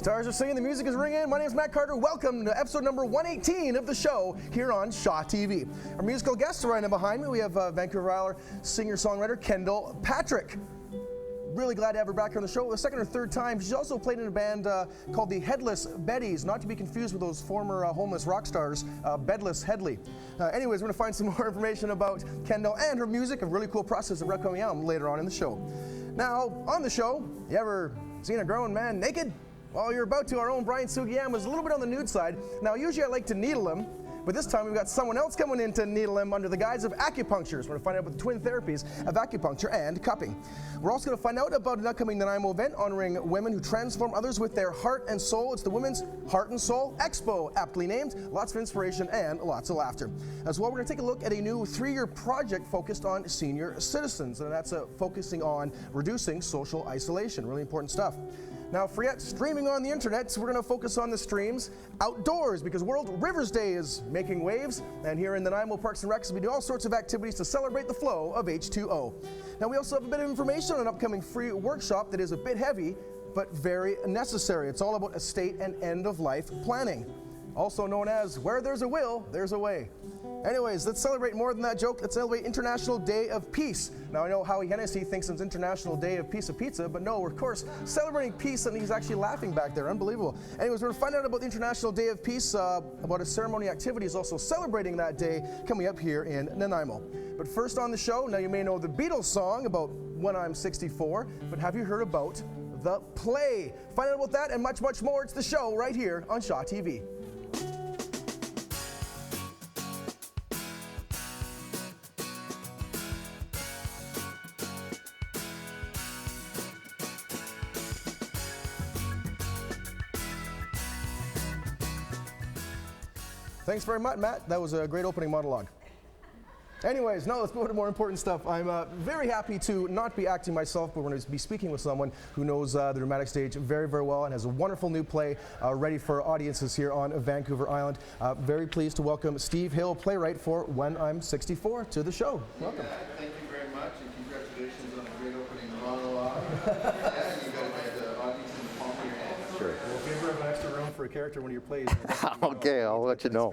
Guitars are singing, the music is ringing. My name is Matt Carter. Welcome to episode number 118 of the show here on Shaw TV. Our musical guests are right now behind me. We have Vancouver Island singer-songwriter Kendall Patrick. Really glad to have her back here on the show. The second or third time. She's also played in a band called the Headless Betties, not to be confused with those former homeless rock stars, Bedless Headley. Anyways, we're going to find some more information about Kendall and her music, a really cool process of coming out later on in the show. Now, on the show, you ever seen a grown man naked? Well, you're about to. Our own Brian Sugiyama was a little bit on the nude side. Now, usually I like to needle him, but this time we've got someone else coming in to needle him under the guise of acupuncture. So we're going to find out about the twin therapies of acupuncture and cupping. We're also going to find out about an upcoming Nanaimo event honoring women who transform others with their heart and soul. It's the Women's Heart and Soul Expo, aptly named. Lots of inspiration and lots of laughter. As well, we're going to take a look at a new 3-year project focused on senior citizens, and that's focusing on reducing social isolation. Really important stuff. Now, forget streaming on the internet, so we're going to focus on the streams outdoors because World Rivers Day is making waves, and here in the Nanaimo Parks and Recs, we do all sorts of activities to celebrate the flow of H2O. Now, we also have a bit of information on an upcoming free workshop that is a bit heavy, but very necessary. It's all about estate and end-of-life planning, also known as where there's a will, there's a way. Anyways, let's celebrate more than that joke. Let's celebrate International Day of Peace. Now, I know Howie Hennessy thinks it's International Day of Piece of Pizza, but no, we're, of course, celebrating peace, and he's actually laughing back there. Unbelievable. Anyways, we're going to find out about the International Day of Peace, about a ceremony activity is also celebrating that day coming up here in Nanaimo. But first on the show, now you may know the Beatles song about When I'm 64, but have you heard about the play? Find out about that and much, much more. It's the show right here on Shaw TV. Thanks very much, Matt. That was a great opening monologue. Anyways, now let's go to more important stuff. I'm very happy to not be acting myself, but we're going to be speaking with someone who knows the dramatic stage very, very well and has a wonderful new play ready for audiences here on Vancouver Island. Very pleased to welcome Steve Hill, playwright for When I'm 64, to the show. Welcome. Yeah, thank you very much, and congratulations on a great opening monologue. Yeah, you got the audience in the palm of your hand. Sure. Well, favor of an extra room for a character in one of your plays. Okay, I'll let you know.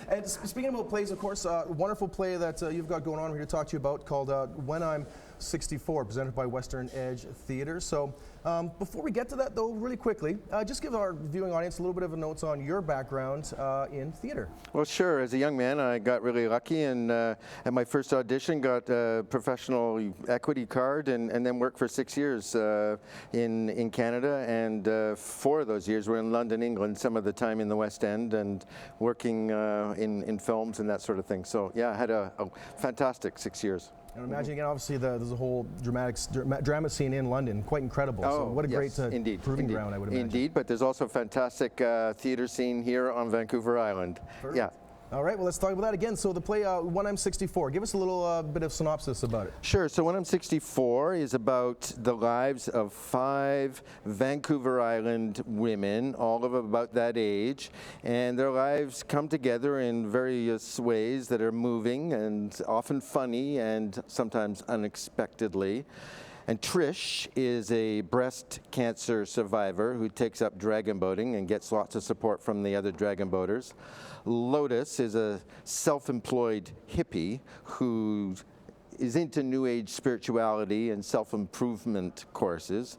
And speaking about plays, of course, a wonderful play that you've got going on we're here to talk to you about called When I'm 64, presented by Western Edge Theatre. So before we get to that, though, really quickly, just give our viewing audience a little bit of a notes on your background in theatre. Well, sure. As a young man, I got really lucky, and at my first audition, got a professional equity card, and then worked for 6 years in Canada, and 4 of those years were in London, England, some of the time in the West End, and working in films and that sort of thing. So, yeah, I had a fantastic 6 years. And imagine again, obviously, there's a whole drama scene in London, quite incredible. So what a great proving ground, I would imagine. Indeed, but there's also a fantastic theater scene here on Vancouver Island. Perfect. Yeah. All right, well, let's talk about that again. So the play, When I'm 64, give us a little bit of synopsis about it. Sure, so When I'm 64 is about the lives of 5 Vancouver Island women, all of about that age, and their lives come together in various ways that are moving and often funny and sometimes unexpectedly. And Trish is a breast cancer survivor who takes up dragon boating and gets lots of support from the other dragon boaters. Lotus is a self-employed hippie who is into New Age spirituality and self-improvement courses.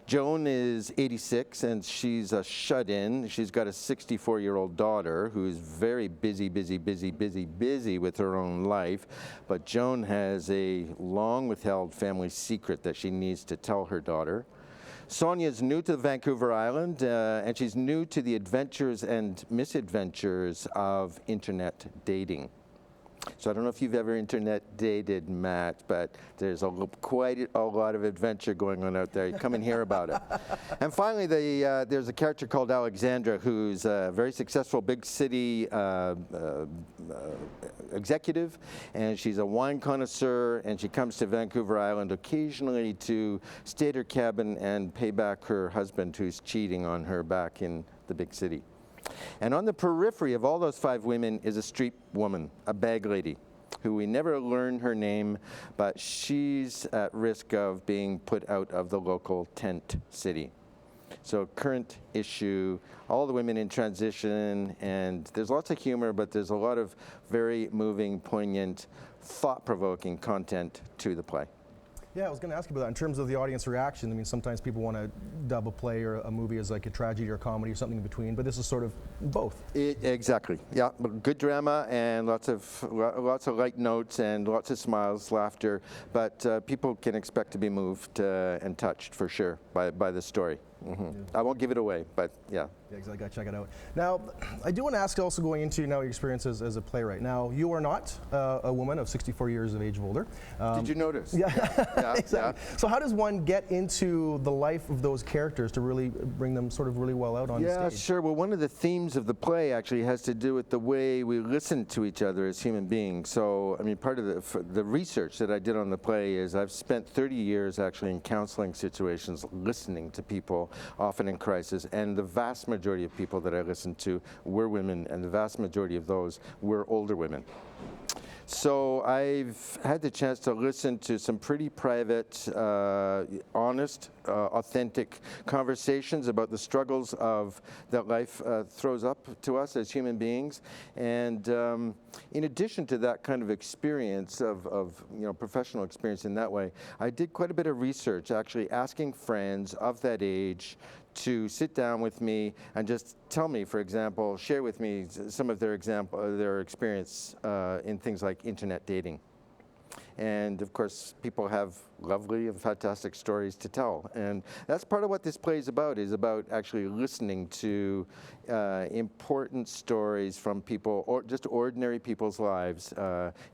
Joan is 86 and she's a shut-in. She's got a 64-year-old daughter who's very busy with her own life. But Joan has a long withheld family secret that she needs to tell her daughter. Sonia's new to Vancouver Island, and she's new to the adventures and misadventures of internet dating. So I don't know if you've ever internet dated, Matt, but there's quite a lot of adventure going on out there. You come and hear about it. And finally, there's a character called Alexandra who's a very successful big city executive, and she's a wine connoisseur, and she comes to Vancouver Island occasionally to stay at her cabin and pay back her husband who's cheating on her back in the big city. And on the periphery of all those 5 women is a street woman, a bag lady, who we never learn her name, but she's at risk of being put out of the local tent city. So current issue, all the women in transition, and there's lots of humor, but there's a lot of very moving, poignant, thought-provoking content to the play. Yeah, I was going to ask you about that. In terms of the audience reaction, I mean, sometimes people want to dub a play or a movie as like a tragedy or comedy or something in between, but this is sort of both. Exactly. Yeah, good drama and lots of light notes and lots of smiles, laughter. But people can expect to be moved and touched for sure by the story. Mm-hmm. Yeah. I won't give it away, but yeah. Yeah, exactly. Got to check it out. Now, I do want to ask, also going into now your experience as a playwright. Now, you are not a woman of 64 years of age or older. Did you notice? Yeah, yeah. Exactly. Yeah. So how does one get into the life of those characters to really bring them sort of really well out on stage? Yeah, sure. Well, one of the themes of the play actually has to do with the way we listen to each other as human beings. So, I mean, part of the research that I did on the play is I've spent 30 years actually in counseling situations listening to people, often in crisis, and the vast majority of people that I listened to were women, and the vast majority of those were older women. So I've had the chance to listen to some pretty private, honest, authentic conversations about the struggles of that life throws up to us as human beings. And in addition to that kind of experience of professional experience in that way, I did quite a bit of research, actually asking friends of that age to sit down with me and just tell me, for example, share with me some of their experience in things like internet dating. And of course, people have lovely and fantastic stories to tell. And that's part of what this play is about actually listening to important stories from people, or just ordinary people's lives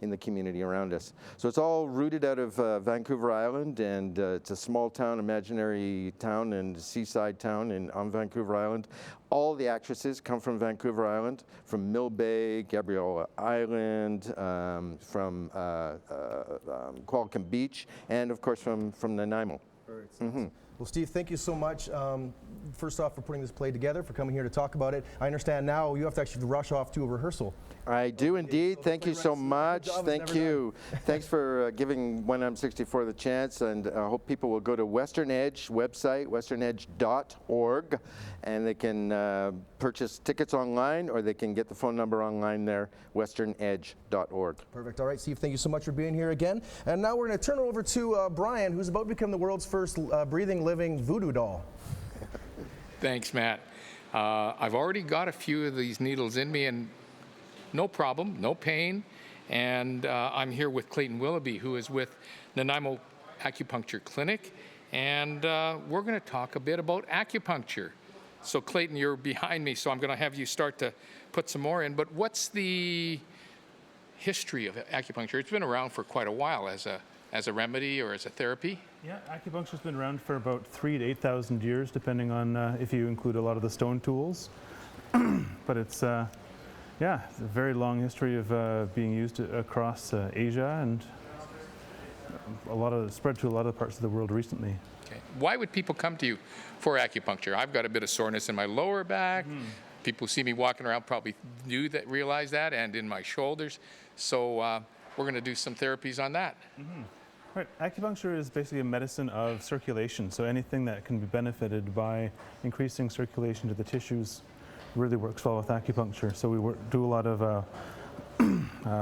in the community around us. So it's all rooted out of Vancouver Island, and it's a small town, imaginary town and seaside town on Vancouver Island. All the actresses come from Vancouver Island, from Mill Bay, Gabrielle Island, from Qualicum Beach, and of course from Nanaimo. Mm-hmm. Well, Steve, thank you so much. First off, for putting this play together, for coming here to talk about it. I understand now you have to actually rush off to a rehearsal. I do indeed. So thank you so much. Thank you. Thanks for giving When I'm 64 the chance, and I hope people will go to Western Edge website, westernedge.org, and they can purchase tickets online, or they can get the phone number online there, westernedge.org. Perfect. All right, Steve, thank you so much for being here again. And now we're going to turn it over to Brian, who's about to become the world's first breathing, living voodoo doll. Thanks, Matt. I've already got a few of these needles in me, and no problem, no pain. And I'm here with Clayton Willoughby, who is with Nanaimo Acupuncture Clinic, and we're going to talk a bit about acupuncture. So Clayton, you're behind me, so I'm going to have you start to put some more in. But what's the history of acupuncture? It's been around for quite a while as a remedy or as a therapy. Yeah, acupuncture's been around for about 3,000 to 8,000 years, depending on if you include a lot of the stone tools. But it's a very long history of being used across Asia, and spread to a lot of parts of the world recently. Okay. Why would people come to you for acupuncture? I've got a bit of soreness in my lower back. Mm-hmm. People who see me walking around probably realize that, and in my shoulders. So we're going to do some therapies on that. Mm-hmm. Right. Acupuncture is basically a medicine of circulation, so anything that can be benefited by increasing circulation to the tissues really works well with acupuncture. So we do a lot of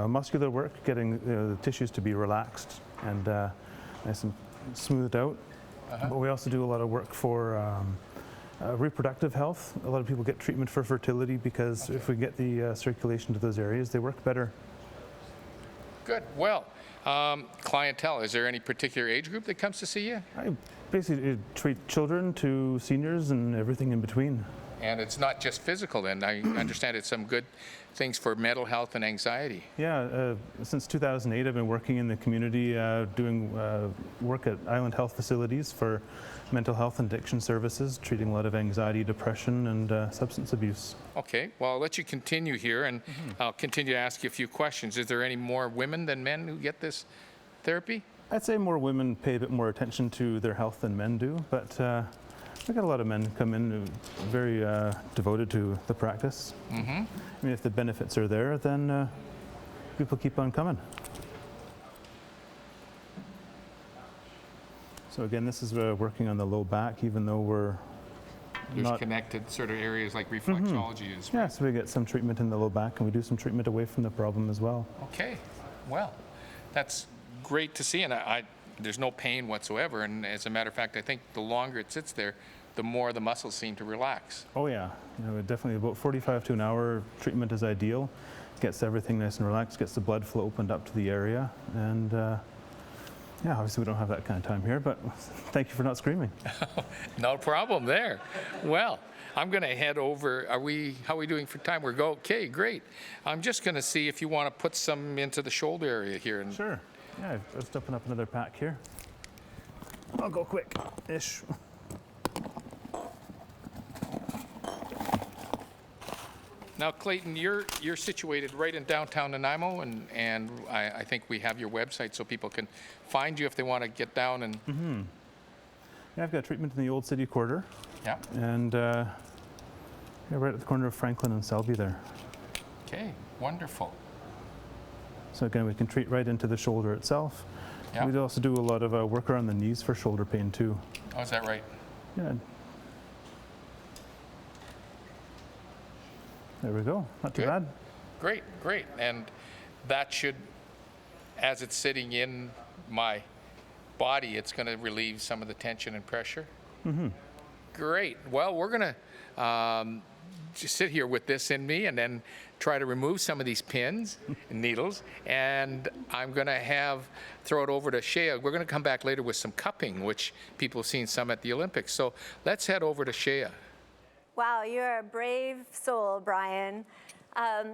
muscular work, getting the tissues to be relaxed and nice and smoothed out. But we also do a lot of work for reproductive health. A lot of people get treatment for fertility because if we get the circulation to those areas, they work better. Good. Well, clientele, is there any particular age group that comes to see you? I basically treat children to seniors and everything in between. And it's not just physical then. I understand it's some good things for mental health and anxiety. Yeah, since 2008 I've been working in the community doing work at island health facilities for mental health and addiction services, treating a lot of anxiety, depression, and substance abuse. Okay, well, I'll let you continue here, and I'll continue to ask you a few questions. Is there any more women than men who get this therapy? I'd say more women pay a bit more attention to their health than men do, but I got a lot of men come in who are very devoted to the practice. Mm-hmm. I mean, if the benefits are there, then people keep on coming. So again, this is working on the low back, even though we're not. connected sort of areas like reflexology is. Yeah, so we get some treatment in the low back, and we do some treatment away from the problem as well. Okay, well, that's great to see, and there's no pain whatsoever, and as a matter of fact, I think the longer it sits there, the more the muscles seem to relax. Oh yeah, definitely about 45 to an hour treatment is ideal. Gets everything nice and relaxed, gets the blood flow opened up to the area, and yeah, obviously we don't have that kind of time here, but thank you for not screaming. No problem there. Well, I'm going to head over. How are we doing for time? Okay, great. I'm just going to see if you want to put some into the shoulder area here. Sure. Yeah, I've just opened up another pack here. I'll go quick-ish. Now, Clayton, you're situated right in downtown Nanaimo, and I think we have your website so people can find you if they want to get down and. Yeah, I've got treatment in the old city quarter. Yeah. And yeah, right at the corner of Franklin and Selby there. Okay, wonderful. So again, we can treat right into the shoulder itself. Yeah. We also do a lot of work around the knees for shoulder pain too. Oh, is that right? Yeah. There we go. Not too bad. Great, great. And that should, as it's sitting in my body, it's going to relieve some of the tension and pressure. Great. Well, we're going to just sit here with this in me and then try to remove some of these pins and needles. And I'm going to throw it over to Shea. We're going to come back later with some cupping, which people have seen some at the Olympics. So let's head over to Shea. Wow, you're a brave soul, Brian. I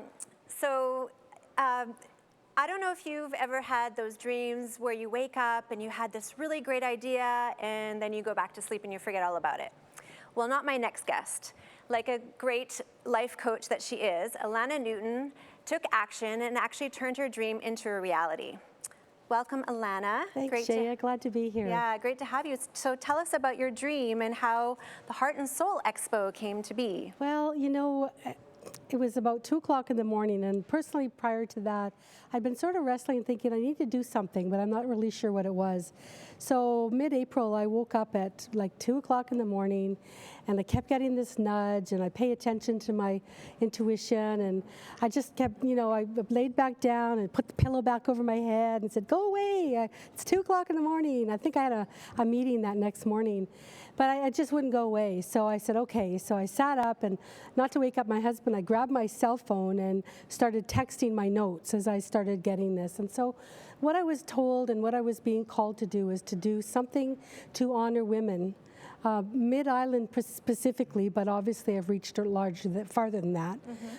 don't know if you've ever had those dreams where you wake up and you had this really great idea and then you go back to sleep and you forget all about it. Well, not my next guest. Like a great life coach that she is, Alana Newton took action and actually turned her dream into a reality. Welcome, Alana. Thanks, Shea. Glad to be here. Yeah, great to have you. So tell us about your dream and how the Heart and Soul Expo came to be. Well, you know, it was about 2 o'clock in the morning, and personally prior to that, I'd been sort of wrestling and thinking I need to do something, but I'm not really sure what it was. So mid-April, I woke up at like 2 o'clock in the morning, and I kept getting this nudge, and I pay attention to my intuition, and I just kept, you know, I laid back down and put the pillow back over my head and said, go away, it's 2 o'clock in the morning. I think I had a meeting that next morning, but I just wouldn't go away. So I said, okay. So I sat up, and not to wake up my husband, I grabbed my cell phone and started texting my notes as I started getting this. And so what I was told and what I was being called to do is to do something to honor women, Mid-Island specifically, but obviously I've reached farther than that.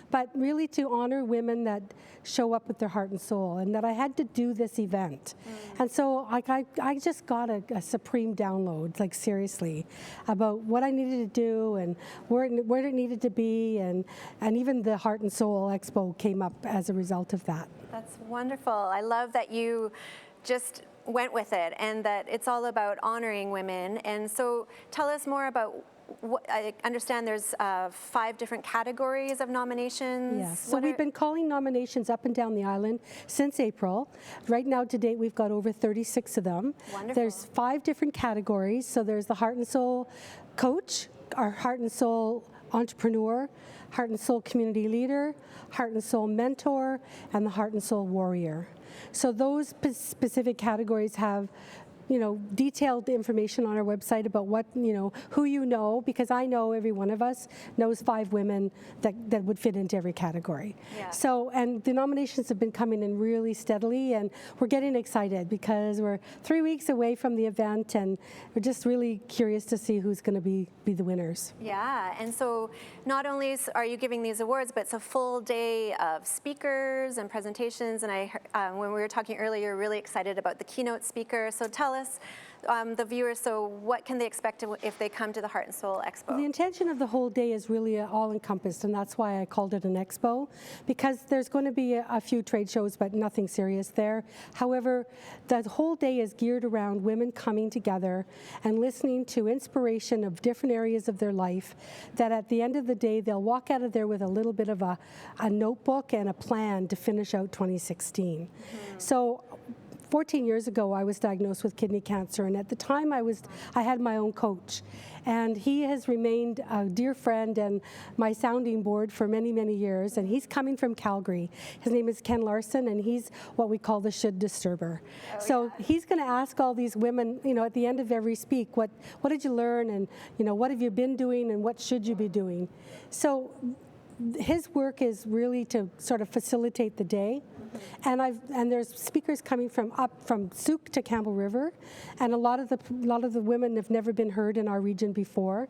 But really to honor women that show up with their heart and soul, and that I had to do this event. And so I just got a supreme download, like seriously, about what I needed to do and where it needed to be, and even the Heart and Soul Expo came up as a result of that. That's wonderful. I love that you just went with it and that it's all about honoring women. And so tell us more about I understand there's 5 different categories of nominations. Yes, so we've been calling nominations up and down the island since April. Right now to date we've got over 36 of them. Wonderful. There's 5 different categories. So there's the Heart and Soul Coach, our Heart and Soul Entrepreneur, Heart and Soul Community Leader, Heart and Soul Mentor, and the Heart and Soul Warrior. So those specific categories have, you know, detailed information on our website about what, you know, who you know, because I know every one of us knows 5 women that would fit into every category. Yeah. So, and the nominations have been coming in really steadily, and we're getting excited because we're 3 weeks away from the event, and we're just really curious to see who's going to be the winners. Yeah, and so not only are you giving these awards, but it's a full day of speakers and presentations, and when we were talking earlier, you're really excited about the keynote speaker, so tell us, the viewers, so what can they expect if they come to the Heart and Soul Expo? The intention of the whole day is really all-encompassed, and that's why I called it an expo, because there's going to be a few trade shows, but nothing serious there. However, the whole day is geared around women coming together and listening to inspiration of different areas of their life, that at the end of the day, they'll walk out of there with a little bit of a notebook and a plan to finish out 2016. So 14 years ago, I was diagnosed with kidney cancer, and at the time I had my own coach, and he has remained a dear friend and my sounding board for many, many years, and he's coming from Calgary. His name is Ken Larson, and he's what we call the should disturber. So he's going to ask all these women, at the end of every speak, what did you learn, and what have you been doing, and what should you be doing? So his work is really to sort of facilitate the day. And there's speakers coming from Souk to Campbell River, and a lot of the women have never been heard in our region before.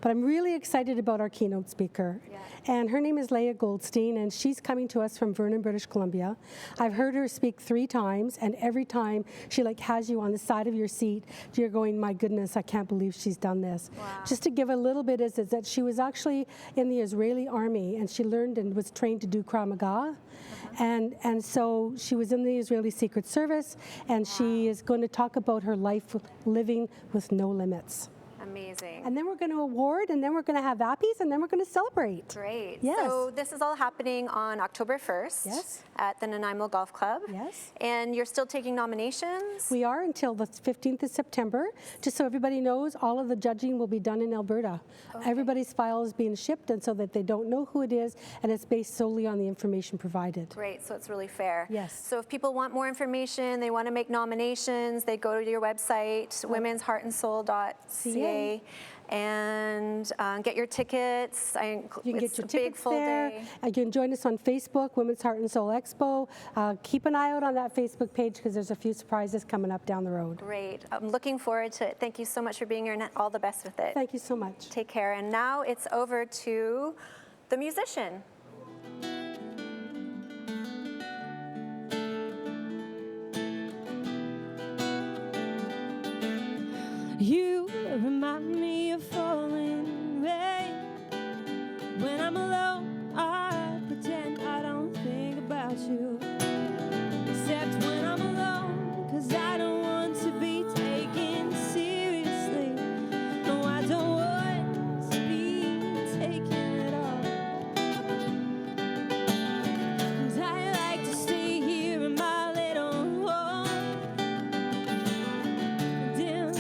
But I'm really excited about our keynote speaker, and her name is Leah Goldstein, and she's coming to us from Vernon, British Columbia. I've heard her speak 3 times, and every time she has you on the side of your seat. You're going, my goodness, I can't believe she's done this. Wow. Just to give a little bit is that she was actually in the Israeli army, and she learned and was trained to do Krav Maga. And so she was in the Israeli Secret Service, and she is going to talk about her life living with no limits. Amazing. And then we're going to award, and then we're going to have appies, and then we're going to celebrate. Great. Yes. So this is all happening on October 1st Yes. at the Nanaimo Golf Club. Yes. And you're still taking nominations? We are until the 15th of September. Just so everybody knows, all of the judging will be done in Alberta. Okay. Everybody's file is being shipped, and so that they don't know who it is, and it's based solely on the information provided. Great, so it's really fair. Yes. So if people want more information, they want to make nominations, they go to your website, womensheartandsoul.ca, and get your tickets. You can It's get your a big tickets full there. day. You can join us on Facebook, Women's Heart and Soul Expo. Keep an eye out on that Facebook page because there's a few surprises coming up down the road. Great. I'm looking forward to it. Thank you so much for being here, and all the best with it. Thank you so much. Take care. And now it's over to the musician. You remind me of falling rain. When I'm alone, I pretend I don't think about you. Except when I'm alone, 'cause I don't want to be taken seriously. No, I don't want to be taken at all. And I like to stay here in my little home. Dim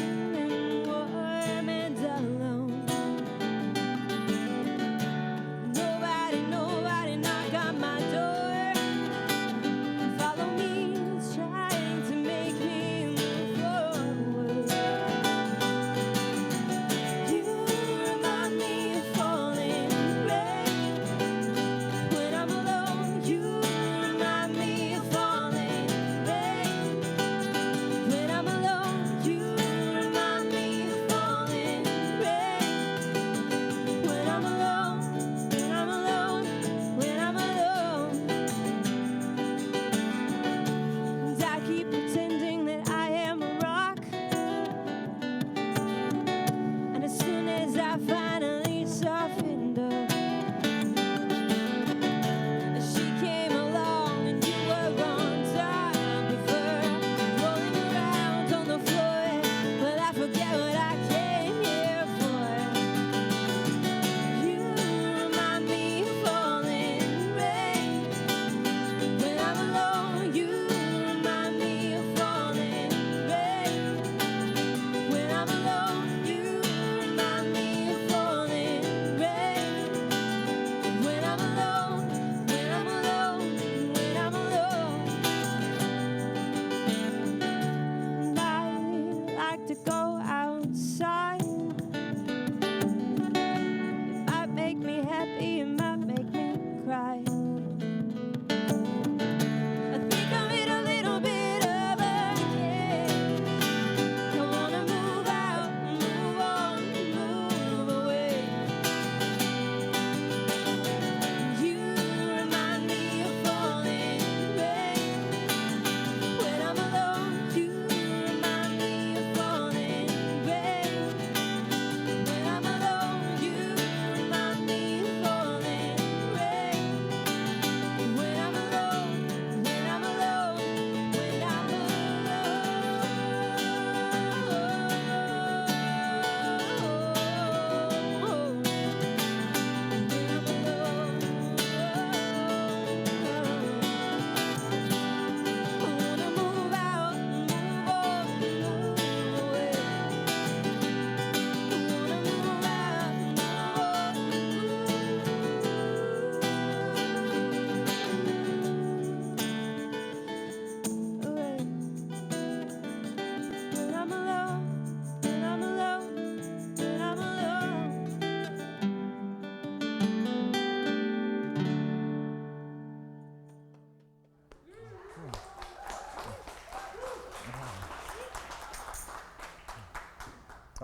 and warm and alone. Nobody knock on my door.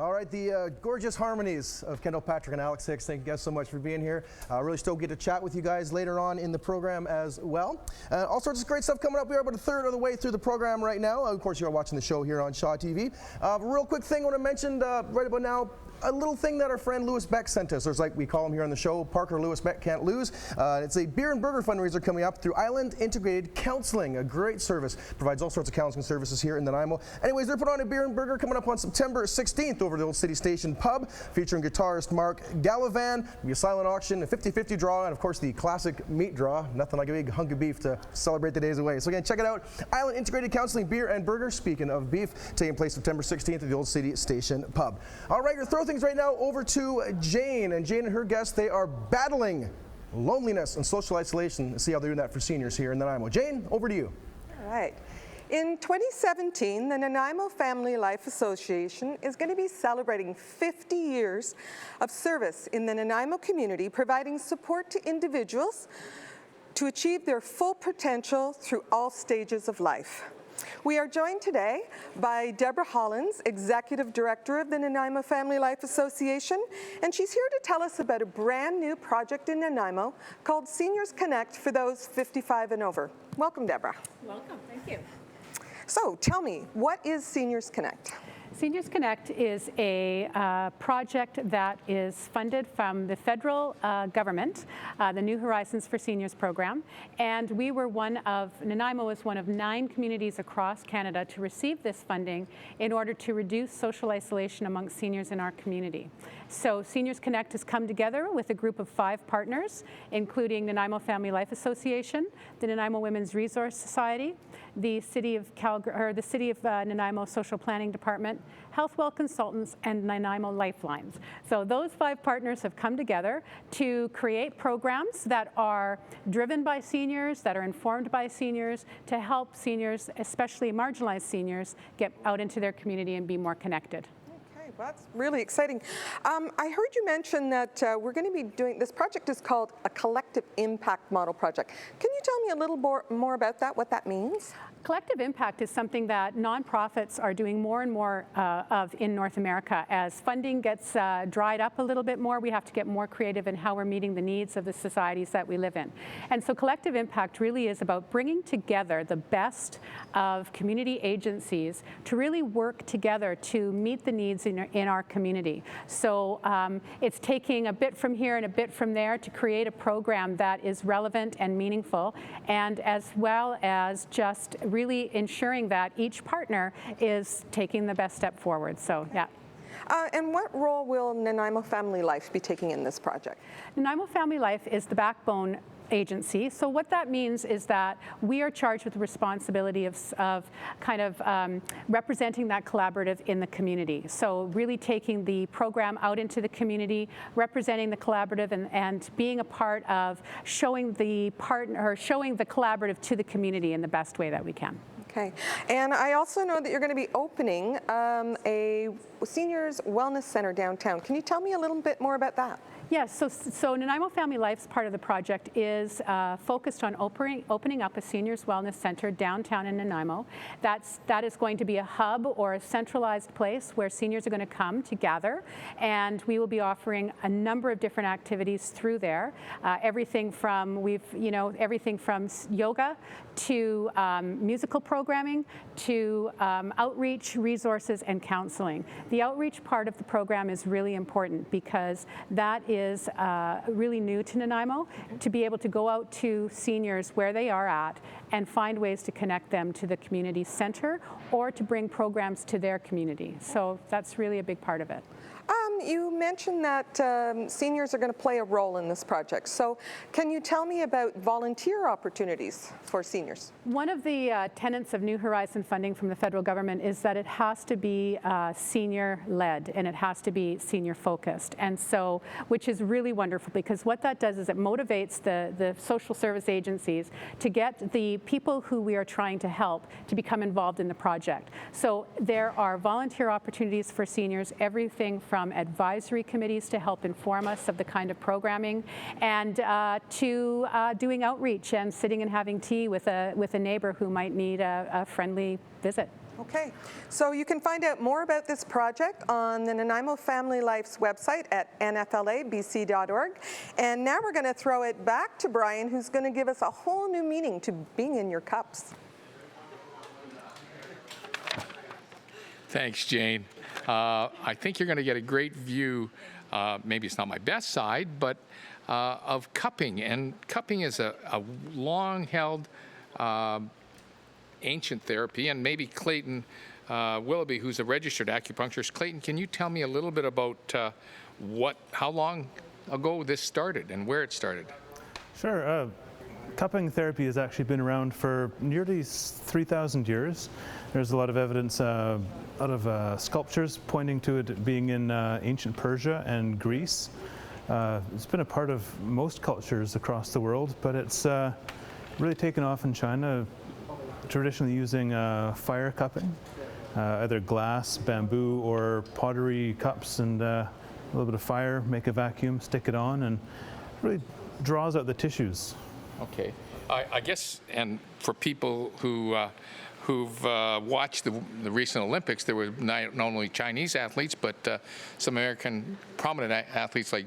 All right, the gorgeous harmonies of Kendall Patrick and Alex Hicks. Thank you guys so much for being here. Really stoked to get to chat with you guys later on in the program as well. All sorts of great stuff coming up. We are about a third of the way through the program right now. Of course, you are watching the show here on Shaw TV. Real quick thing I want to mention right about now. A little thing that our friend Lewis Beck sent us. There's like we call him here on the show, Parker Lewis Beck Can't Lose. It's a beer and burger fundraiser coming up through Island Integrated Counseling, a great service. Provides all sorts of counseling services here in Nanaimo. Anyways, they're putting on a beer and burger coming up on September 16th over at the Old City Station Pub, featuring guitarist Mark Gallivan. There'll be a silent auction, a 50-50 draw, and of course the classic meat draw. Nothing like a big hunk of beef to celebrate the days away. So again, check it out. Island Integrated Counseling Beer and Burger, speaking of beef, taking place September 16th at the Old City Station Pub. All right, your throw things right now over to Jane. And Jane and her guests, they are battling loneliness and social isolation. Let's see how they're doing that for seniors here in Nanaimo. Jane, over to you. All right. In 2017, the Nanaimo Family Life Association is going to be celebrating 50 years of service in the Nanaimo community, providing support to individuals to achieve their full potential through all stages of life. We are joined today by Deborah Hollins, Executive Director of the Nanaimo Family Life Association, and she's here to tell us about a brand new project in Nanaimo called Seniors Connect for those 55 and over. Welcome, Deborah. Welcome, thank you. So tell me, what is Seniors Connect? Seniors Connect is a project that is funded from the federal government, the New Horizons for Seniors program, and we were Nanaimo is one of 9 communities across Canada to receive this funding in order to reduce social isolation amongst seniors in our community. So Seniors Connect has come together with a group of 5 partners, including Nanaimo Family Life Association, the Nanaimo Women's Resource Society, the City of Nanaimo Social Planning Department, Healthwell Consultants, and Nanaimo Lifelines. So those 5 partners have come together to create programs that are driven by seniors, that are informed by seniors, to help seniors, especially marginalized seniors, get out into their community and be more connected. Well, that's really exciting. I heard you mention that we're going to be doing, this project is called a Collective Impact Model Project. Can you tell me a little more about that, what that means? Collective impact is something that nonprofits are doing more and more of in North America. As funding gets dried up a little bit more, we have to get more creative in how we're meeting the needs of the societies that we live in. And so collective impact really is about bringing together the best of community agencies to really work together to meet the needs in our community. So it's taking a bit from here and a bit from there to create a program that is relevant and meaningful, and as well as just really ensuring that each partner is taking the best step forward. So, yeah. And what role will Nanaimo Family Life be taking in this project? Nanaimo Family Life is the backbone agency. So what that means is that we are charged with the responsibility of kind of representing that collaborative in the community. So really taking the program out into the community, representing the collaborative, and being a part of showing the collaborative to the community in the best way that we can. Okay, and I also know that you're going to be opening a seniors wellness center downtown. Can you tell me a little bit more about that? Yes, so Nanaimo Family Life's part of the project is focused on opening up a seniors wellness center downtown in Nanaimo. That is going to be a hub or a centralized place where seniors are going to come to gather, and we will be offering a number of different activities through there. Everything from yoga to musical programming to outreach, resources, and counseling. The outreach part of the program is really important because that is really new to Nanaimo, to be able to go out to seniors where they are at and find ways to connect them to the community center or to bring programs to their community. So that's really a big part of it. You mentioned that seniors are going to play a role in this project. So can you tell me about volunteer opportunities for seniors? One of the tenets of New Horizon funding from the federal government is that it has to be senior-led and it has to be senior-focused. And so, which is really wonderful because what that does is it motivates the social service agencies to get the people who we are trying to help to become involved in the project. So there are volunteer opportunities for seniors, everything from advisory committees to help inform us of the kind of programming, and to doing outreach and sitting and having tea with a neighbor who might need a friendly visit. Okay, so you can find out more about this project on the Nanaimo Family Life's website at nflabc.org. And now we're going to throw it back to Brian, who's going to give us a whole new meaning to being in your cups. Thanks, Jane. I think you're going to get a great view, maybe it's not my best side, but of cupping. And cupping is a long-held ancient therapy, and maybe Clayton Willoughby, who's a registered acupuncturist. Clayton, can you tell me a little bit about how long ago this started and where it started? Sure. Cupping therapy has actually been around for nearly 3,000 years. There's a lot of evidence out of sculptures pointing to it being in ancient Persia and Greece. It's been a part of most cultures across the world, but it's really taken off in China, traditionally using fire cupping, either glass, bamboo, or pottery cups, and a little bit of fire, make a vacuum, stick it on, and really draws out the tissues. Okay. I guess, and for people who've watched the recent Olympics, there were not only Chinese athletes, but some American prominent athletes like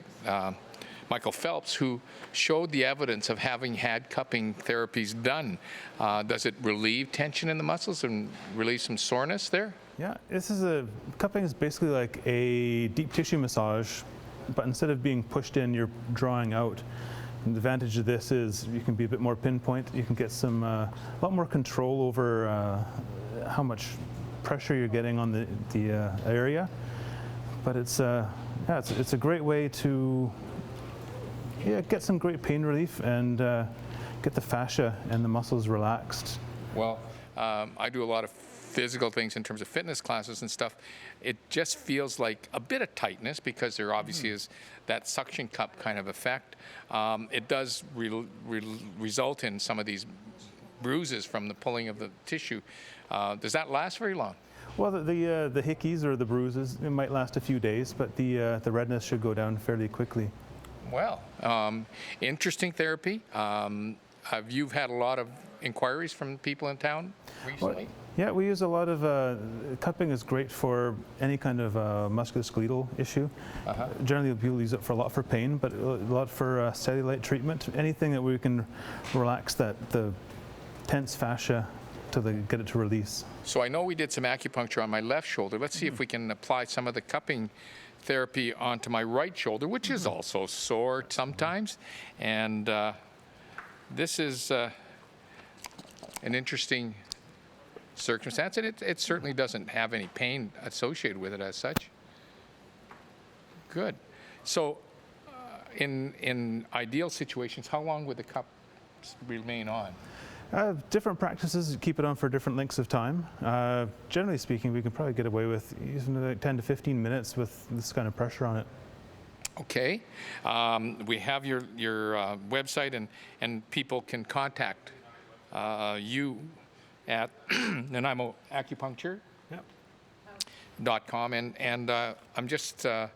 Michael Phelps, who showed the evidence of having had cupping therapies done. Does it relieve tension in the muscles and relieve some soreness there? Yeah, cupping is basically like a deep tissue massage, but instead of being pushed in, you're drawing out. And the advantage of this is you can be a bit more pinpoint. You can get a lot more control over how much pressure you're getting on the area. But it's a great way to get some great pain relief and get the fascia and the muscles relaxed. Well, I do a lot of physical things in terms of fitness classes and stuff. It just feels like a bit of tightness because there obviously is that suction cup kind of effect. It does result in some of these bruises from the pulling of the tissue. Does that last very long? Well, the hickeys or the bruises, it might last a few days, but the redness should go down fairly quickly. Well, interesting therapy. Have you had a lot of inquiries from people in town recently? Well, yeah, we use a lot of, cupping is great for any kind of musculoskeletal issue. Generally people use it for a lot for pain, but a lot for cellulite treatment, anything that we can relax the tense fascia to get it to release. So I know we did some acupuncture on my left shoulder. Let's see if we can apply some of the cupping therapy onto my right shoulder, which is also sore sometimes. And this is an interesting circumstance, and it certainly doesn't have any pain associated with it as such. Good. So in ideal situations, how long would the cups remain on? Different practices keep it on for different lengths of time. Generally speaking, we can probably get away with using like 10 to 15 minutes with this kind of pressure on it. Okay. We have your website, and people can contact you at Nanaimo Acupuncture. .com, and I'm just to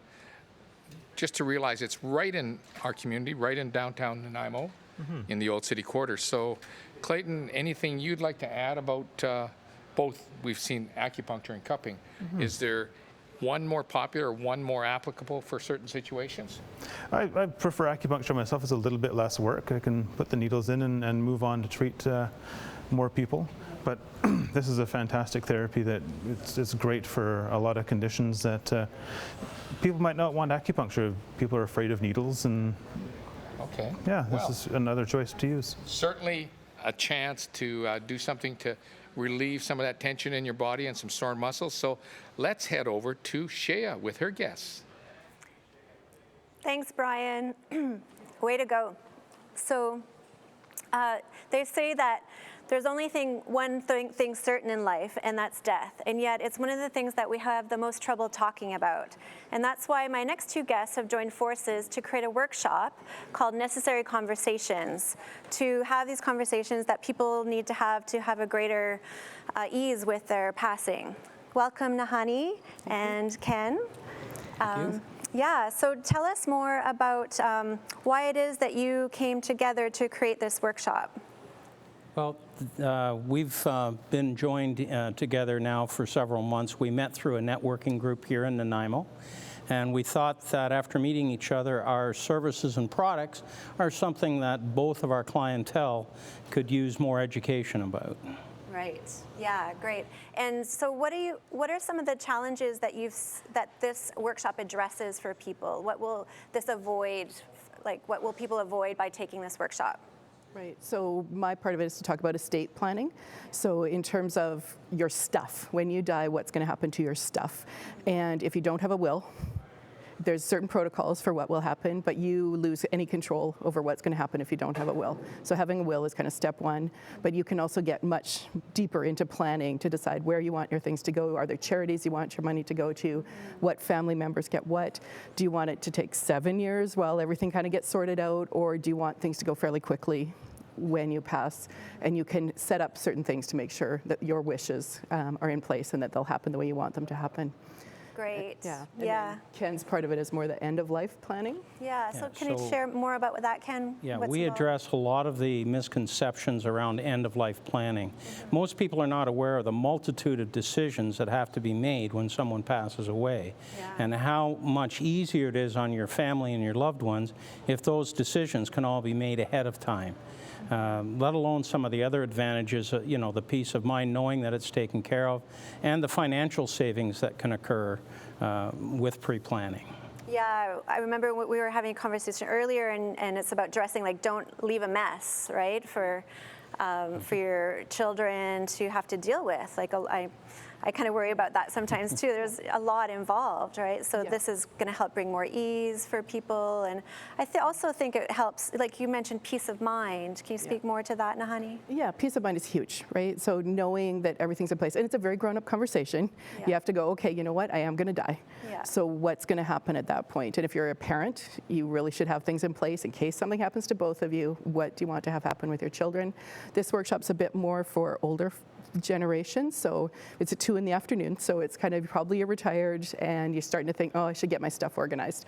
realize it's right in our community, right in downtown Nanaimo, in the old city quarter. So, Clayton, anything you'd like to add about both? We've seen acupuncture and cupping. Is there one more popular, one more applicable for certain situations? I prefer acupuncture myself. It's a little bit less work. I can put the needles in and move on to treat more people. But this is a fantastic therapy that it's great for a lot of conditions that people might not want acupuncture. People are afraid of needles, and this is another choice to use. Certainly a chance to do something to relieve some of that tension in your body and some sore muscles. So let's head over to Shea with her guests. Thanks, Brian. Way to go. So they say that there's only one thing certain in life, and that's death. And yet it's one of the things that we have the most trouble talking about. And that's why my next two guests have joined forces to create a workshop called Necessary Conversations, to have these conversations that people need to have a greater ease with their passing. Welcome, Nahanni and Ken. Thank you. Yeah, so tell us more about why it is that you came together to create this workshop. Well, we've been joined together now for several months. We met through a networking group here in Nanaimo, and we thought that after meeting each other, our services and products are something that both of our clientele could use more education about. Right. Yeah. Great. And so, what are some of the challenges that this workshop addresses for people? What will this avoid? Like, what will people avoid by taking this workshop? Right. So my part of it is to talk about estate planning. So in terms of your stuff, when you die, what's going to happen to your stuff? And if you don't have a will, there's certain protocols for what will happen, but you lose any control over what's going to happen if you don't have a will. So having a will is kind of step one, but you can also get much deeper into planning to decide where you want your things to go. Are there charities you want your money to go to? What family members get what? Do you want it to take 7 years while everything kind of gets sorted out, or do you want things to go fairly quickly when you pass? And you can set up certain things to make sure that your wishes are in place and that they'll happen the way you want them to happen. Great. Yeah. Yeah. Ken's part of it is more the end of life planning. Yeah. So can you share more about that, Ken? Yeah, What's we involved? address a lot of the misconceptions around end-of-life planning. Most people are not aware of the multitude of decisions that have to be made when someone passes away, and how much easier it is on your family and your loved ones if those decisions can all be made ahead of time. Let alone some of the other advantages, the peace of mind knowing that it's taken care of, and the financial savings that can occur with pre-planning. Yeah, I remember we were having a conversation earlier, and it's about dressing, like, don't leave a mess, right, for your children to have to deal with. Like, I kind of worry about that sometimes too. There's a lot involved, right? So this is going to help bring more ease for people, and I also think it helps, like you mentioned, peace of mind. Can you speak more to that, Nahanni? Yeah, peace of mind is huge, right? So knowing that everything's in place, and it's a very grown-up conversation. You have to go, okay, you know what? I am going to die. So what's going to happen at that point? And if you're a parent, you really should have things in place in case something happens to both of you. What do you want to have happen with your children? This workshop's a bit more for older generation, so it's at 2 p.m, so it's kind of probably you're retired and you're starting to think, oh, I should get my stuff organized.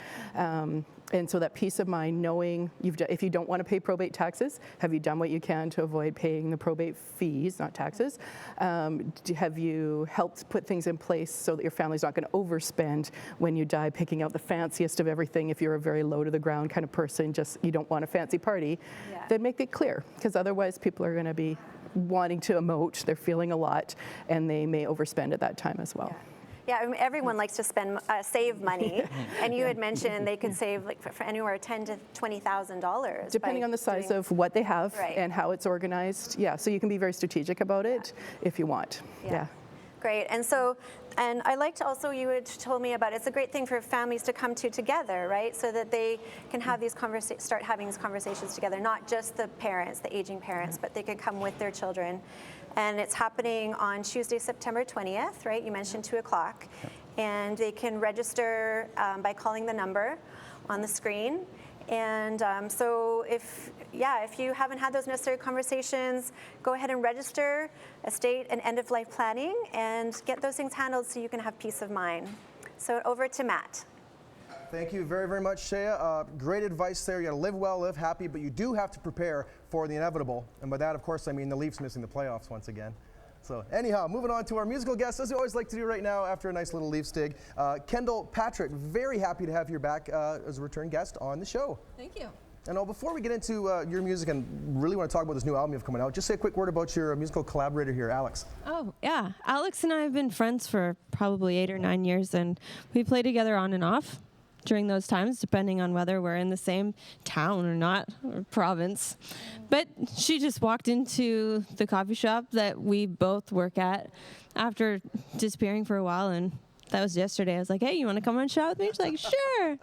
And so that peace of mind, knowing if you don't want to pay probate taxes, have you done what you can to avoid paying the probate fees, not taxes? Have you helped put things in place so that your family's not going to overspend when you die, picking out the fanciest of everything? If you're a very low to the ground kind of person, just you don't want a fancy party, then make it clear, because otherwise people are going to be wanting to emote, they're feeling a lot, and they may overspend at that time as well. Yeah, I mean, everyone likes to save money, and you had mentioned they could save like for anywhere $10,000 to $20,000. Depending on the size of what they have and how it's organized. Yeah, so you can be very strategic about it if you want. Yeah. Great, and I liked also you had told me about it's a great thing for families to come together, right? So that they can have these start having these conversations together, not just the parents, the aging parents, but they can come with their children. And it's happening on Tuesday, September 20th, right? You mentioned 2 o'clock. And they can register by calling the number on the screen. And so if you haven't had those necessary conversations, go ahead and register estate and end-of-life planning and get those things handled so you can have peace of mind. So over to Matt. Thank you very, very much, Shea. Great advice there. You got to live well, live happy, but you do have to prepare for the inevitable. And by that, of course, I mean the Leafs missing the playoffs once again. So anyhow, moving on to our musical guest, as we always like to do right now after a nice little Leafs dig. Kendall Patrick, very happy to have you back as a return guest on the show. Thank you. And before we get into your music and really want to talk about this new album you have coming out, just say a quick word about your musical collaborator here, Alex. Oh, yeah. Alex and I have been friends for probably 8 or 9 years, and we play together on and off during those times, depending on whether we're in the same town or not, or province. But she just walked into the coffee shop that we both work at after disappearing for a while, and that was yesterday. I was like, hey, you want to come on chat with me? She's like, sure.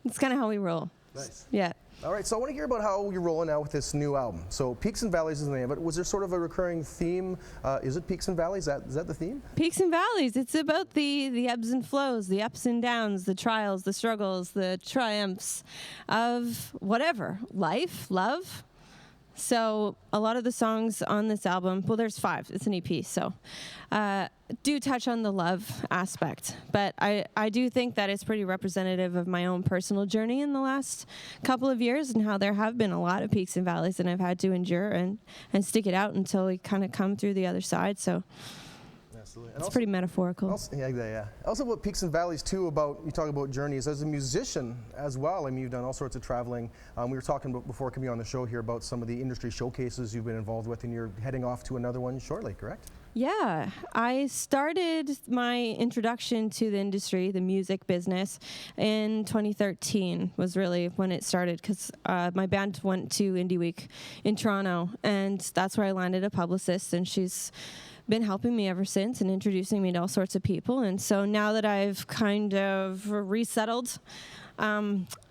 It's kind of how we roll. Nice. Yeah. All right, so I want to hear about how you're rolling out with this new album. So Peaks and Valleys is the name of it. Was there sort of a recurring theme? Is it Peaks and Valleys? Is that the theme? Peaks and Valleys. It's about the ebbs and flows, the ups and downs, the trials, the struggles, the triumphs of whatever. Life, love, So a lot of the songs on this album, well, there's 5. It's an EP, so do touch on the love aspect. But I do think that it's pretty representative of my own personal journey in the last couple of years and how there have been a lot of peaks and valleys that I've had to endure and stick it out until we kind of come through the other side. So absolutely. It's pretty metaphorical. Also, yeah. Also about peaks and valleys too, you talk about journeys as a musician as well. I mean, you've done all sorts of traveling. We were talking about before coming on the show here about some of the industry showcases you've been involved with, and you're heading off to another one shortly, correct? Yeah, I started my introduction to the industry, the music business, in 2013 was really when it started, because my band went to Indie Week in Toronto, and that's where I landed a publicist, and she's been helping me ever since and introducing me to all sorts of people. And so now that I've kind of resettled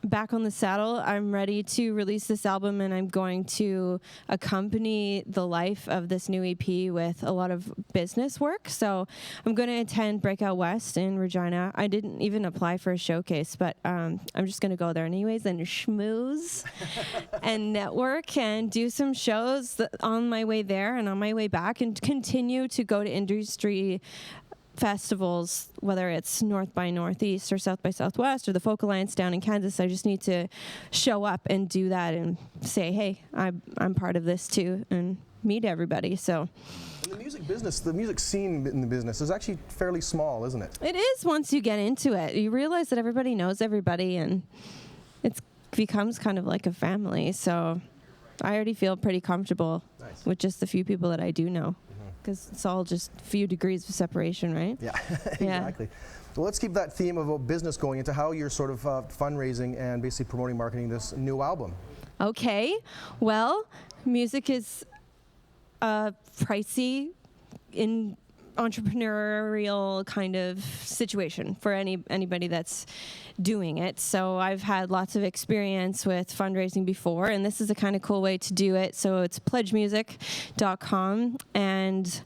back on the saddle, I'm ready to release this album, and I'm going to accompany the life of this new EP with a lot of business work. So I'm going to attend Breakout West in Regina. I didn't even apply for a showcase, but I'm just going to go there anyways and schmooze and network and do some shows on my way there and on my way back, and continue to go to industry festivals, whether it's North by Northeast or South by Southwest or the Folk Alliance down in Kansas. I just need to show up and do that and say, hey, I'm part of this too, and meet everybody. So And the music business, the music scene in the business is actually fairly small, isn't it? it is. Once you get into it, you realize that everybody knows everybody, and it becomes kind of like a family. So I already feel pretty comfortable with just the few people that I do know, because it's all just a few degrees of separation, right? Yeah, exactly. Well, let's keep that theme of business going into how you're sort of fundraising and basically promoting, marketing this new album. Okay, well, music is pricey in entrepreneurial kind of situation for anybody that's doing it. So I've had lots of experience with fundraising before, and this is a kind of cool way to do it. So it's pledgemusic.com, and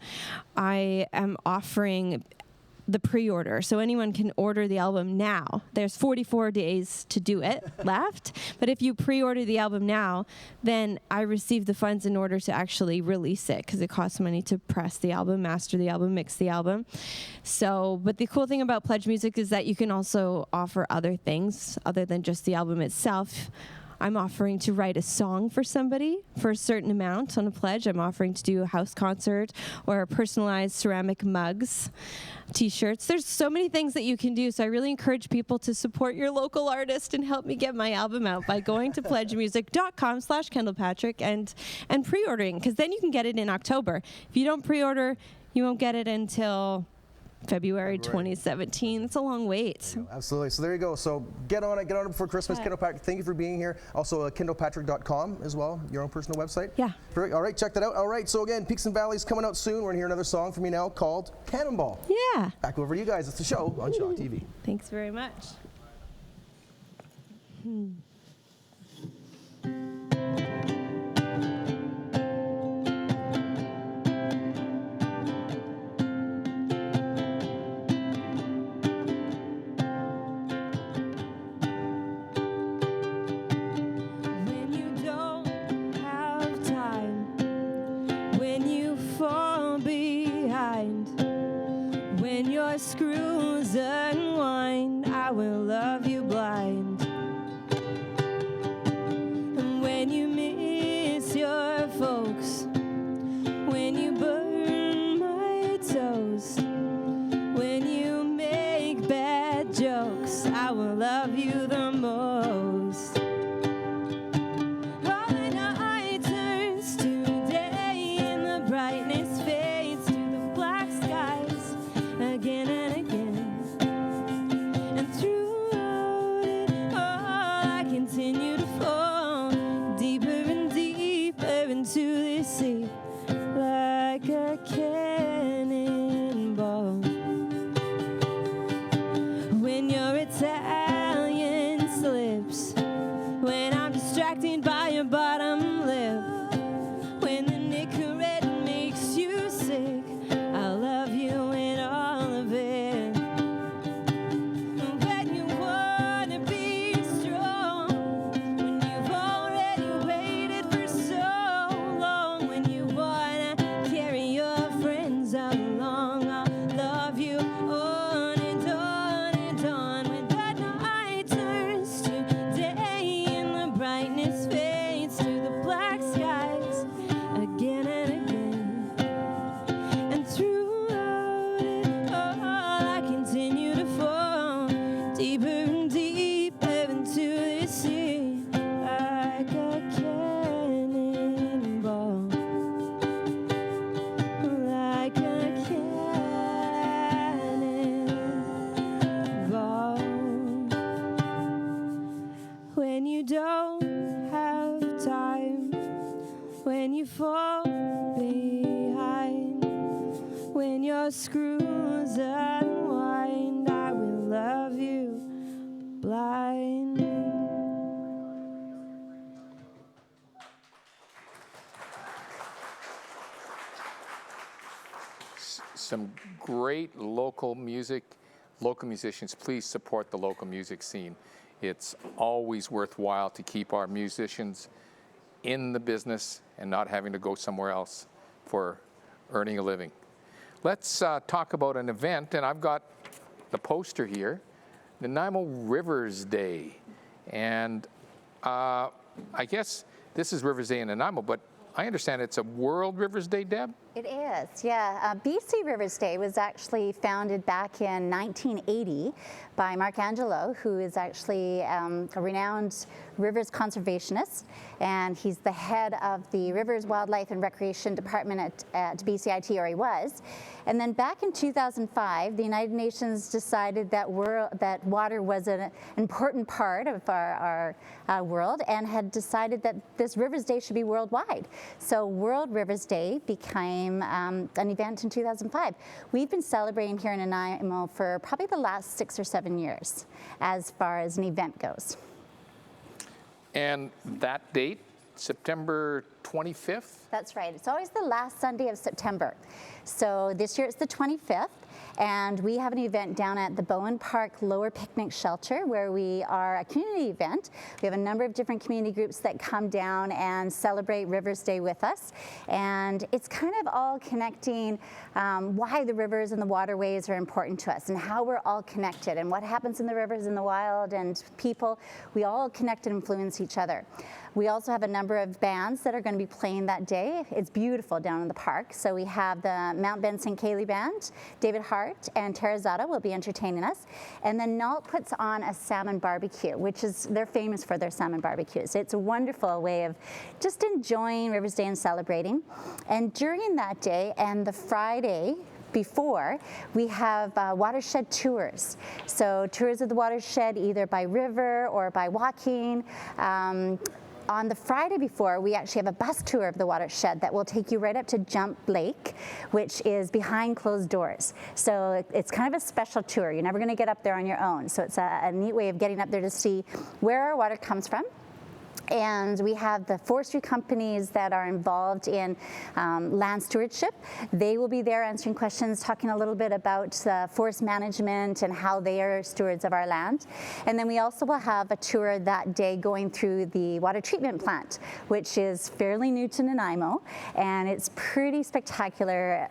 I am offering the pre-order. So anyone can order the album now. There's 44 days to do it left. But if you pre-order the album now, then I receive the funds in order to actually release it, because it costs money to press the album, master the album, mix the album. So, but the cool thing about Pledge Music is that you can also offer other things other than just the album itself. I'm offering to write a song for somebody for a certain amount on a pledge. I'm offering to do a house concert or personalized ceramic mugs, t-shirts. There's so many things that you can do. So I really encourage people to support your local artist and help me get my album out by going to pledgemusic.com/Kendall Patrick and pre-ordering, because then you can get it in October. If you don't pre-order, you won't get it until February 2017. It's a long wait. Absolutely. So there you go. So get on it before Christmas. Kendall Patrick, thank you for being here. Also, kendallpatrick.com as well, your own personal website. Yeah. All right, check that out. All right, so again, Peaks and Valleys coming out soon. We're going to hear another song from you now called Cannonball. Yeah. Back over to you guys. It's the show on Shaw TV. Thanks very much. Screws unwind, I will love you blind. And when you miss your folks, when you burn my toast, when you make bad jokes, I will love you the most. All the night turns to day, and the brightness fades to the black skies again and again. screws unwind, I will love you blind. Some great local music, local musicians. Please support the local music scene. It's always worthwhile to keep our musicians in the business and not having to go somewhere else for earning a living. Let's talk about an event, and I've got the poster here, Nanaimo Rivers Day. And I guess this is Rivers Day in Nanaimo, but I understand it's a World Rivers Day, Deb? It is, yeah. BC Rivers Day was actually founded back in 1980 by Mark Angelo, who is actually a renowned rivers conservationist, and he's the head of the Rivers, Wildlife and Recreation Department at BCIT, or he was. And then back in 2005, the United Nations decided that water was an important part of our world, and had decided that this Rivers Day should be worldwide. So World Rivers Day became an event in 2005. We've been celebrating here in Nanaimo for probably the last 6 or 7 years as far as an event goes. And that date, September 25th? That's right. It's always the last Sunday of September. So this year it's the 25th, and we have an event down at the Bowen Park Lower Picnic Shelter, where we are a community event. We have a number of different community groups that come down and celebrate Rivers Day with us. And it's kind of all connecting why the rivers and the waterways are important to us, and how we're all connected, and what happens in the rivers and the wild and people. We all connect and influence each other. We also have a number of bands that are going to be playing that day. It's beautiful down in the park. So we have the Mount Benson Cayley Band, David Hart and Terrazada will be entertaining us. And then Nault puts on a salmon barbecue, which is, they're famous for their salmon barbecues. It's a wonderful way of just enjoying Rivers Day and celebrating. And during that day and the Friday before, we have watershed tours. So tours of the watershed, either by river or by walking. On the Friday before, we actually have a bus tour of the watershed that will take you right up to Jump Lake, which is behind closed doors. So it's kind of a special tour. You're never going to get up there on your own. So it's a neat way of getting up there to see where our water comes from. And we have the forestry companies that are involved in land stewardship. They will be there answering questions, talking a little bit about forest management and how they are stewards of our land. And then we also will have a tour that day going through the water treatment plant, which is fairly new to Nanaimo, and it's pretty spectacular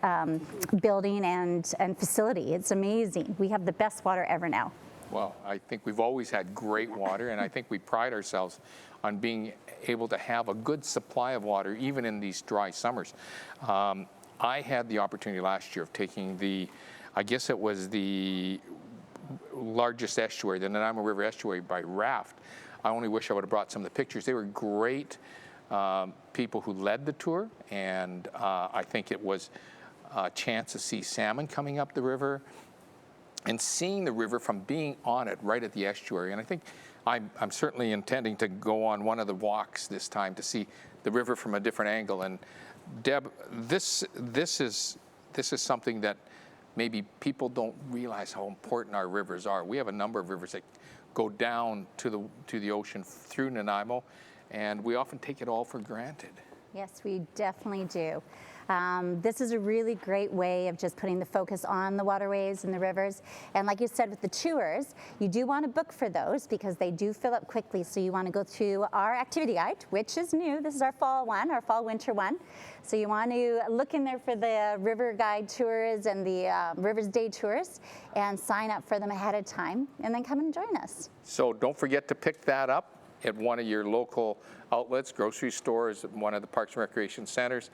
building and facility. It's amazing. We have the best water ever now. Well, I think we've always had great water, and I think we pride ourselves on being able to have a good supply of water even in these dry summers. I had the opportunity last year of taking I guess it was the largest estuary, the Nanaimo River estuary, by raft. I only wish I would have brought some of the pictures. They were great people who led the tour, and I think it was a chance to see salmon coming up the river and seeing the river from being on it right at the estuary. And I think I'm certainly intending to go on one of the walks this time to see the river from a different angle. And Deb, this is something that maybe people don't realize how important our rivers are. We have a number of rivers that go down to the ocean through Nanaimo, and we often take it all for granted. Yes, we definitely do. This is a really great way of just putting the focus on the waterways and the rivers. And like you said with the tours, you do want to book for those because they do fill up quickly. So you want to go to our activity guide, which is new. This is our fall one, our fall winter one. So you want to look in there for the river guide tours and the Rivers Day tours and sign up for them ahead of time and then come and join us. So don't forget to pick that up at one of your local outlets, grocery stores, one of the Parks and Recreation Centers,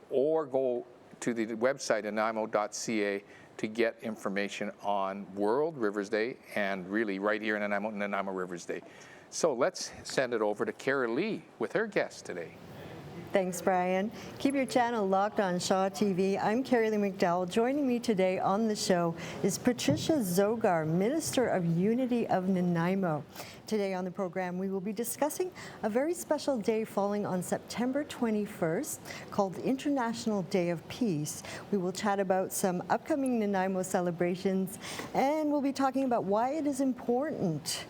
or go to the website nanaimo.ca to get information on World Rivers Day, and really right here in Nanaimo Rivers Day. So let's send it over to Kara Lee with her guest today. Thanks, Brian. Keep your channel locked on Shaw TV. I'm Carrie Lee McDowell. Joining me today on the show is Patricia Zogar, Minister of Unity of Nanaimo. Today on the program, we will be discussing a very special day falling on September 21st called International Day of Peace. We will chat about some upcoming Nanaimo celebrations, and we'll be talking about why it is important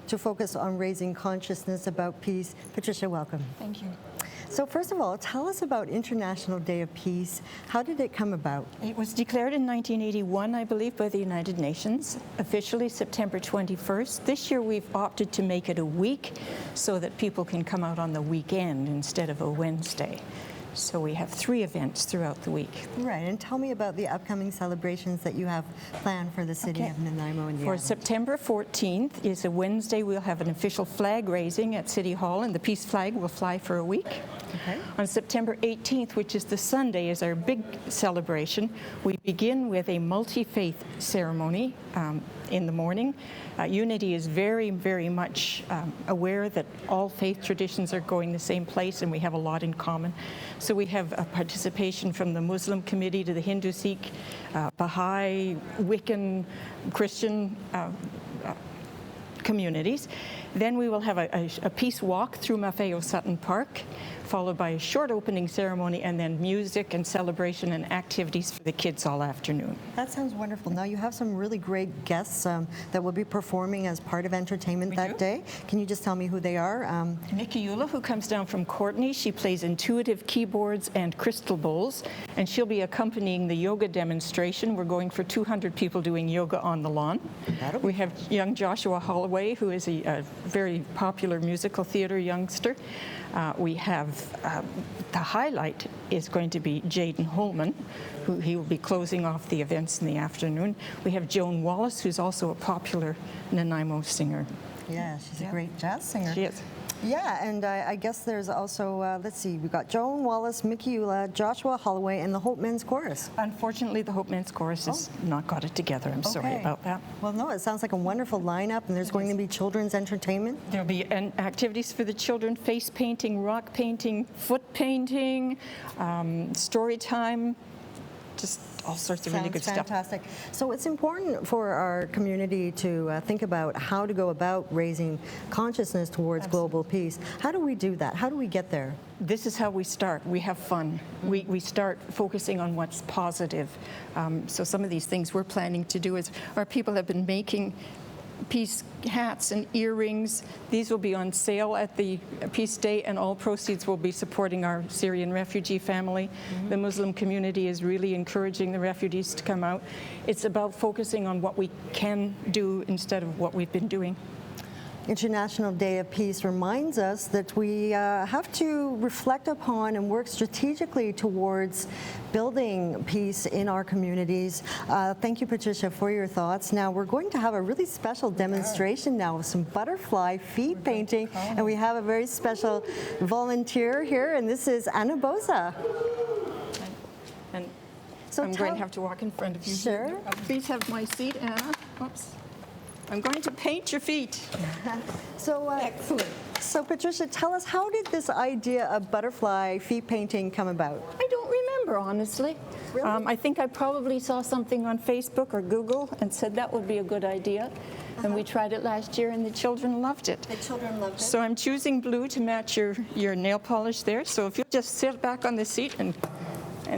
to focus on raising consciousness about peace. Patricia, welcome. Thank you. So first of all, tell us about International Day of Peace. How did it come about? It was declared in 1981, I believe, by the United Nations, officially September 21st. This year we've opted to make it a week so that people can come out on the weekend instead of a Wednesday. So we have 3 events throughout the week. Right, and tell me about the upcoming celebrations that you have planned for the city of Nanaimo and the For island. September 14th is a Wednesday. We'll have an official flag raising at City Hall, and the peace flag will fly for a week. Okay. On September 18th, which is the Sunday, is our big celebration. We begin with a multi-faith ceremony in the morning. Unity is very, very much aware that all faith traditions are going the same place and we have a lot in common. So we have a participation from the Muslim committee to the Hindu, Sikh, Baha'i, Wiccan, Christian communities. Then we will have a peace walk through Mafeo Sutton Park, followed by a short opening ceremony and then music and celebration and activities for the kids all afternoon. That sounds wonderful. Now you have some really great guests that will be performing as part of entertainment that day. Can you just tell me who they are? Nikki Eula, who comes down from Courtney, she plays intuitive keyboards and crystal bowls, and she'll be accompanying the yoga demonstration. We're going for 200 people doing yoga on the lawn. We have young Joshua Holloway, who is a very popular musical theater youngster. We have the highlight is going to be Jaden Holman, who he will be closing off the events in the afternoon. We have Joan Wallace, who's also a popular Nanaimo singer. Yeah, she's a great jazz singer. She is. Yeah, and I guess there's also, let's see, we've got Joan Wallace, Mickey Eula, Joshua Holloway, and the Hope Men's Chorus. Unfortunately, the Hope Men's Chorus has not got it together. I'm sorry about that. Well, no, it sounds like a wonderful lineup, and there's going to be children's entertainment. There'll be activities for the children, face painting, rock painting, foot painting, story time, just all sorts of really good stuff. Fantastic. So it's important for our community to think about how to go about raising consciousness towards global peace. How do we do that? How do we get there? This is how we start. We have fun. We start focusing on what's positive. So some of these things we're planning to do is our people have been making peace hats and earrings. These will be on sale at the Peace Day, and all proceeds will be supporting our Syrian refugee family. The Muslim community is really encouraging the refugees to come out. It's about focusing on what we can do instead of what we've been doing. International Day of Peace reminds us that we have to reflect upon and work strategically towards building peace in our communities. Thank you, Patricia, for your thoughts. Now, we're going to have a really special demonstration now of some butterfly feet painting, and we have a very special volunteer here, and this is Anna Boza. And so I'm going to have to walk in front of you. Sure. Please have my seat, Anna. Oops. I'm going to paint your feet. So, excellent. So, Patricia, tell us, how did this idea of butterfly feet painting come about? I don't remember, honestly. Really? I think I probably saw something on Facebook or Google and said that would be a good idea. And we tried it last year, and the children loved it. The children loved it. So I'm choosing blue to match your nail polish there. So if you'll just sit back on the seat and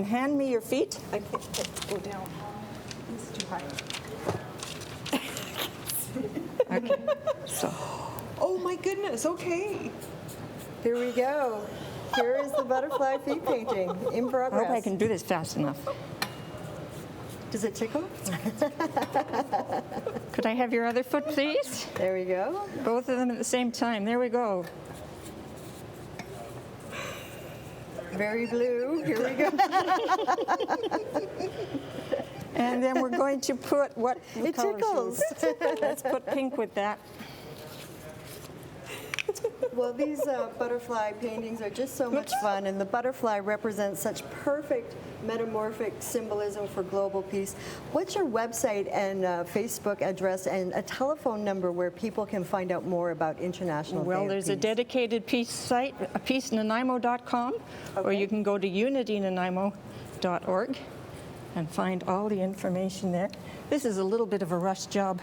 hand me your feet. I can't go down. It's too high. Okay, so. Oh my goodness, okay. Here we go. Here is the butterfly feet painting in progress. I hope I can do this fast enough. Does it tickle? Could I have your other foot, please? There we go. Both of them at the same time. There we go. Very blue. Here we go. And then we're going to put what? It tickles. Let's put pink with that. Well, these butterfly paintings are just so much fun, and the butterfly represents such perfect metamorphic symbolism for global peace. What's your website and Facebook address and a telephone number where people can find out more about International Day of There's Peace? a dedicated peace site, peacenanaimo.com, or you can go to unitynanaimo.org and find all the information there. This is a little bit of a rush job.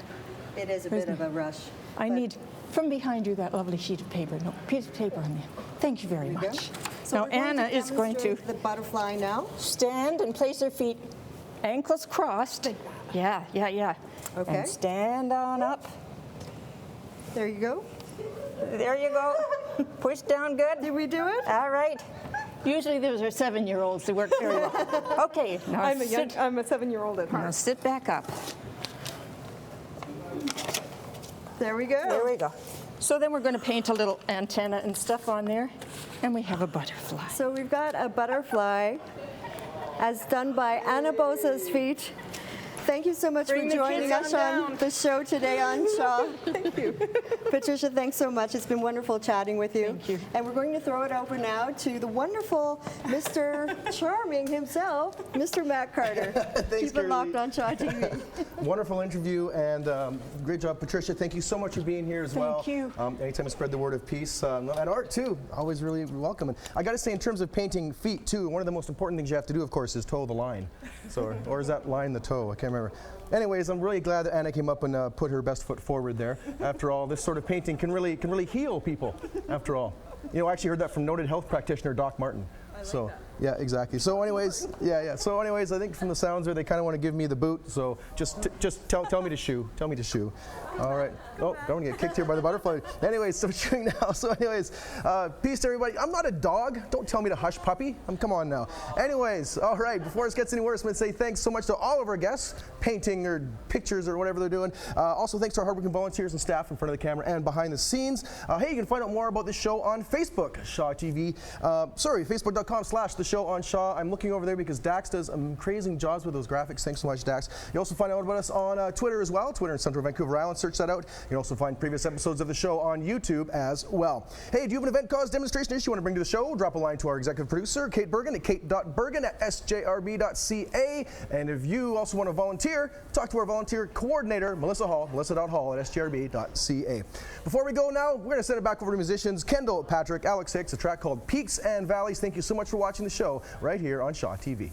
It is a bit of a rush. I need, from behind you, that lovely sheet of paper. No, piece of paper on there. Thank you very much. So now Anna is going to the butterfly now. Stand and place her feet ankles crossed. Yeah. Okay. And stand on up. There you go. There you go. Push down good. Did we do it? All right. Usually those are 7-year-olds that work very well. Okay, now I'm a 7-year-old at heart. Now sit back up. There we go. There we go. So then we're going to paint a little antenna and stuff on there, and we have a butterfly. So we've got a butterfly as done by Anna Bosa's feet. Thank you so much for joining us on the show today on Shaw. Thank you. Patricia, thanks so much. It's been wonderful chatting with you. Thank you. And we're going to throw it over now to the wonderful Mr. Charming himself, Mr. Matt Carter. Thanks, Keep it locked on Shaw TV. Wonderful interview, and great job, Patricia. Thank you so much for being here as well. Thank you. Anytime to spread the word of peace and art too, always really welcome. And I got to say, in terms of painting feet too, one of the most important things you have to do, of course, is toe the line. So, or is that line the toe? I can't remember. Anyways, I'm really glad that Anna came up and put her best foot forward there. After all, this sort of painting can really heal people. After all, you know, I actually heard that from noted health practitioner Doc Martin. So, yeah, exactly. So, anyways, So, anyways, I think from the sounds there, they kind of want to give me the boot. So, just tell me to shoo. Tell me to shoo. All right. Oh, don't want to get kicked here by the butterfly. Anyways, so shooing now. So, anyways, peace to everybody. I'm not a dog. Don't tell me to hush, puppy. Come on now. Anyways, all right. Before this gets any worse, I'm going to say thanks so much to all of our guests, painting or pictures or whatever they're doing. Also, thanks to our hardworking volunteers and staff in front of the camera and behind the scenes. Hey, you can find out more about this show on Facebook, Shaw TV. Facebook.com/The Show on Shaw. I'm looking over there because Dax does amazing jobs with those graphics. Thanks so much, Dax. You also find out about us on Twitter as well. Twitter in Central Vancouver Island. Search that out. You can also find previous episodes of the show on YouTube as well. Hey, do you have an event, cause, demonstration issue you want to bring to the show? Drop a line to our executive producer, Kate Bergen, at kate.bergen@sjrb.ca. And if you also want to volunteer, talk to our volunteer coordinator, Melissa Hall, melissa.hall@sjrb.ca. Before we go now, we're going to send it back over to musicians Kendall Patrick, Alex Hicks, a track called Peaks and Valleys. Thank you so much for watching the show right here on Shaw TV.